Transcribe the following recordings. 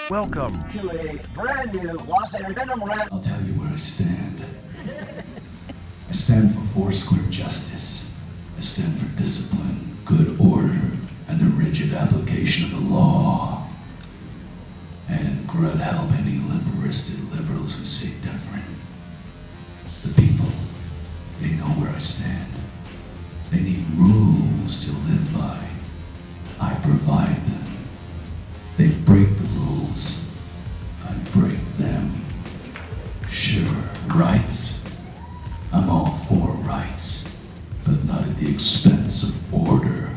Welcome to a brand new Los Angeles. I'll tell you where I stand. I stand for four-square justice. I stand for discipline, good order, and the rigid application of the law. And God help any liberals who say different. The people, they know where I stand. They need rules to live by. I provide them. They break the rules. I break them. Sure, rights. I'm all for rights, but not at the expense of order.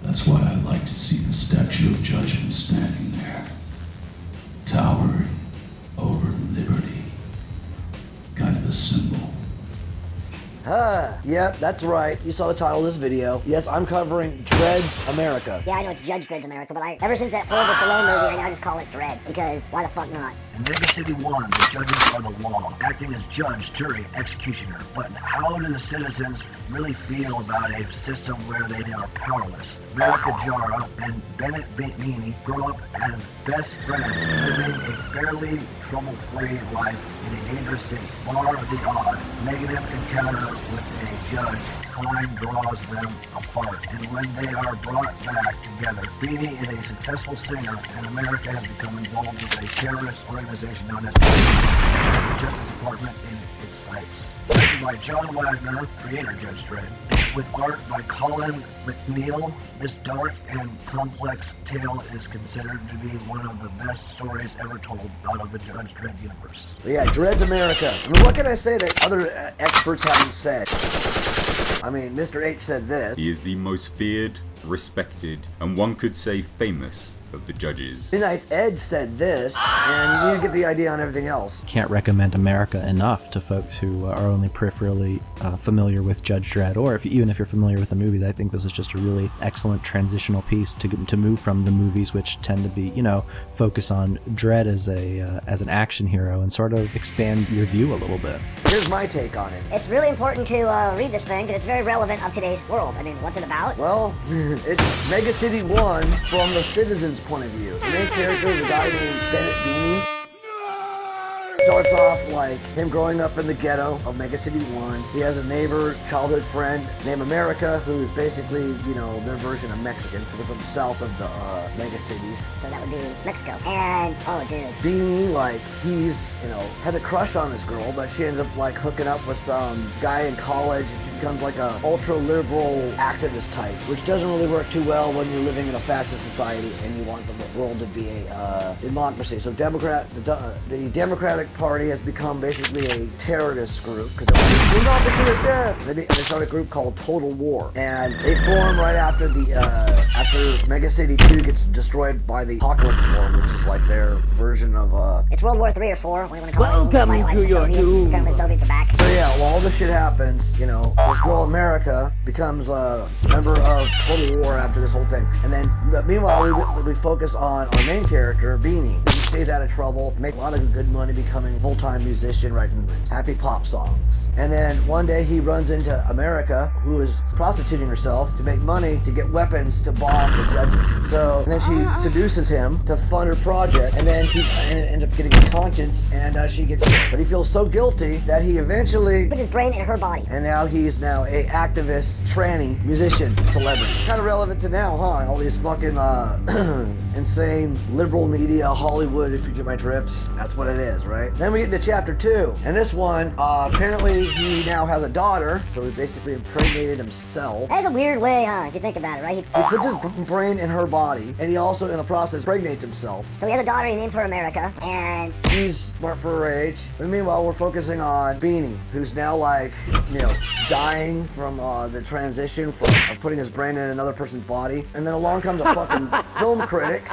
That's why I like to see the Statue of Judgment standing there, towering over liberty. Kind of a symbol. Yep, that's right. You saw the title of this video. Yes, I'm covering Dredd's America. Yeah, I know it's Judge Dredd's America, but ever since that horrible Stallone movie, I now just call it Dredd, because why the fuck not? In Mega City 1, the judges are the law, acting as judge, jury, executioner. But how do the citizens really feel about a system where they are powerless? Jara and Bennett Beeny grow up as best friends, living a fairly trouble-free life in a dangerous city. Bar the odd negative encounter with a judge, time draws them apart. And when they are brought back together, Beeny is a successful singer, and America has become involved with a terrorist organization known as the Justice Department in its sights. Written by John Wagner, creator Judge Dredd, with art by Colin MacNeil, this dark and complex tale is considered to be one of the best stories ever told out of the Judge Dredd universe. But yeah, Dredd's America. I mean, what can I say that other experts haven't said? I mean, Mr. H said this. He is the most feared, respected, and one could say famous of the judges. Midnight's Edge said this, and you get the idea on everything else. Can't recommend America enough to folks who are only peripherally familiar with Judge Dredd, or even if you're familiar with the movies. I think this is just a really excellent transitional piece to move from the movies, which tend to be, focus on Dredd as an action hero and sort of expand your view a little bit. Here's my take on it. It's really important to read this thing, because it's very relevant of today's world. I mean, what's it about? Well, it's Mega City 1 from the citizens' point of view. The main character is a guy named Bennett Beeny. Starts off like him growing up in the ghetto of Mega City 1. He has a neighbor, childhood friend named America, who's basically, their version of Mexican, because they're from south of the mega cities. So that would be Mexico. And, oh dude. Beeny, he's, had a crush on this girl, but she ends up, hooking up with some guy in college, and she becomes like a ultra-liberal activist type, which doesn't really work too well when you're living in a fascist society and you want the world to be a democracy. So the Democratic Party has become basically a terrorist group, because they're not pursuit of death. They start a group called Total War, and they form right after after Mega City 2 gets destroyed by the Apocalypse War, which is like their version of It's World War 3 or 4, what do you want to call it? Welcome to your doom. Kind of the Soviets are back. So yeah, well, all this shit happens, this girl America becomes a member of Total War after this whole thing. And then, meanwhile, we focus on our main character, Beeny. He stays out of trouble, makes a lot of good money becoming a full-time musician, writing happy pop songs. And then one day he runs into America, who is prostituting herself to make money to get weapons to bomb the judges. So, and then she seduces him to fund her project, and then he ends up getting a conscience, and she gets hit. But he feels so guilty that he eventually put his brain in her body. And now he's a activist, tranny, musician, celebrity. Kind of relevant to now, huh? All these fucking insane liberal media, Hollywood, if you get my drift. That's what it is, right? Then we get into chapter 2. And this one, apparently he now has a daughter, so he basically impregnated himself. That's a weird way, huh, if you think about it, right? He puts his brain in her body, and he also, in the process, impregnates himself. So he has a daughter he named her America, and she's smart for her age. But meanwhile, we're focusing on Beeny, who's now dying from the transition from putting his brain in another person's body. And then along comes a fucking film critic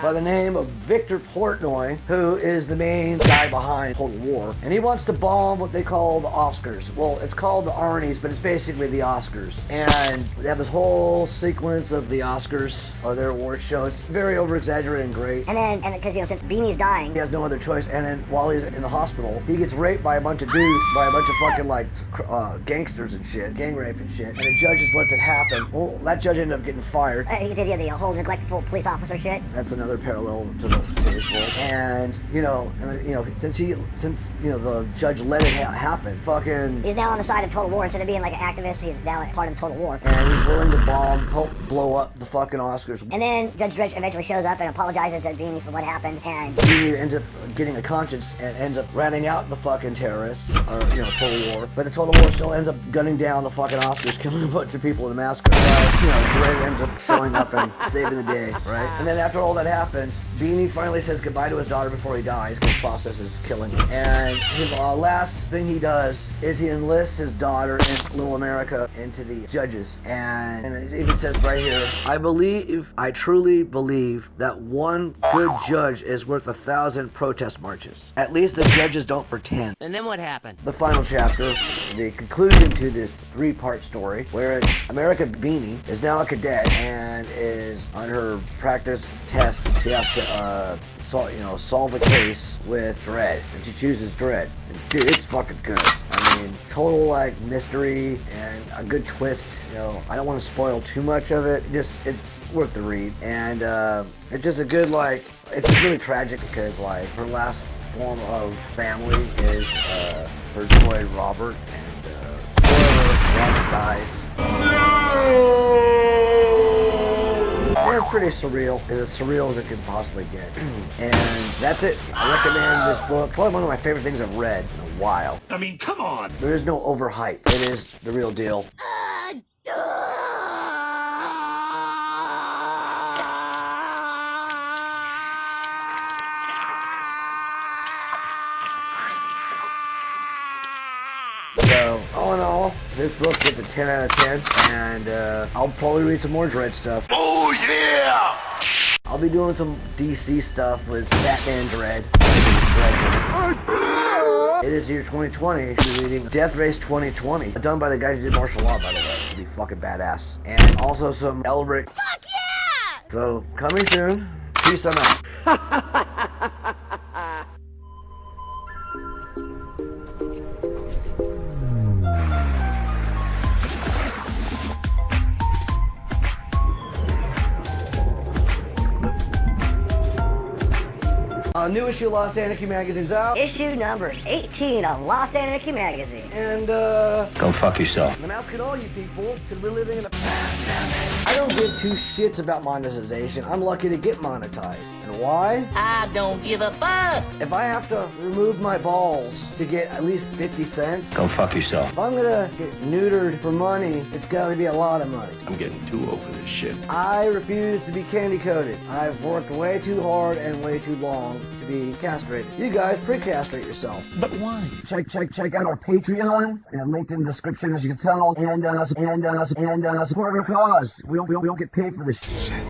by the name of Victor Portnoy. MacNeil, who is the main guy behind Total War, and he wants to bomb what they call the Oscars. Well, it's called the Arnies, but it's basically the Oscars. And they have this whole sequence of the Oscars, or their award show. It's very over-exaggerated and great. And because, you know, since Beanie's dying, He has no other choice, and then while he's in the hospital, he gets raped by a bunch of fucking, like, gangsters and shit, gang rape and shit, and the judge just lets it happen. Well, that judge ended up getting fired. he did the whole neglectful police officer shit. That's another parallel to his role. And, since the judge let it happen, fucking... He's now on the side of Total War. Instead of being like an activist, he's now part of Total War. And he's willing to help blow up the fucking Oscars. And then Judge Dredd eventually shows up and apologizes to Beanie for what happened, and Beanie ends up getting a conscience and ends up ratting out the fucking terrorists, or, Total War. But the Total War still ends up gunning down the fucking Oscars, killing a bunch of people in a massacre. Dredd ends up showing up and saving the day, right? And then after all that happens, Beanie finally says goodbye to his daughter before he dies, because processes killing him. And his last thing he does is he enlists his daughter and little America into the judges. And it even says right here, I truly believe that one good judge is worth 1,000 protest marches. At least the judges don't pretend. And then what happened? The final chapter, the conclusion to this 3-part story, where America Beeny is now a cadet and is on her practice test. She has to solve a case with Dredd, and she chooses Dredd. And, dude, it's fucking good. I mean, total like mystery and a good twist. I don't want to spoil too much of it. It's worth the read, and it's just a good it's really tragic because her last form of family is her droid Robert, and spoiler, Robert dies. Yeah, it's pretty surreal. It's as surreal as it could possibly get. And that's it. I recommend this book. Probably one of my favorite things I've read in a while. I mean, come on! There is no overhype. It is the real deal. So, all in all, this book gets a 10 out of 10, and I'll probably read some more Dredd stuff. Oh, yeah! I'll be doing some DC stuff with Batman Dredd. It is year 2020. I'll be reading Death Race 2020, done by the guys who did Marshal Law, by the way. It'll be fucking badass. And also some Elbrick. Fuck yeah! So, coming soon. Peace, I'm out. New issue of Lost Anarchy magazine's out. issue number 18 of Lost Anarchy magazine. And, Go fuck yourself. I'm asking all you people, because we're living in a pandemic. I don't give two shits about monetization. I'm lucky to get monetized. And why? I don't give a fuck. If I have to remove my balls to get at least 50 cents, Go fuck yourself. if I'm gonna get neutered for money, it's gotta be a lot of money. I'm getting too old for this shit. I refuse to be candy coated. I've worked way too hard and way too long to be castrated. You guys pre-castrate yourself. But why? Check out our Patreon, and linked in the description, as you can tell, and support our cause. We don't get paid for this shit.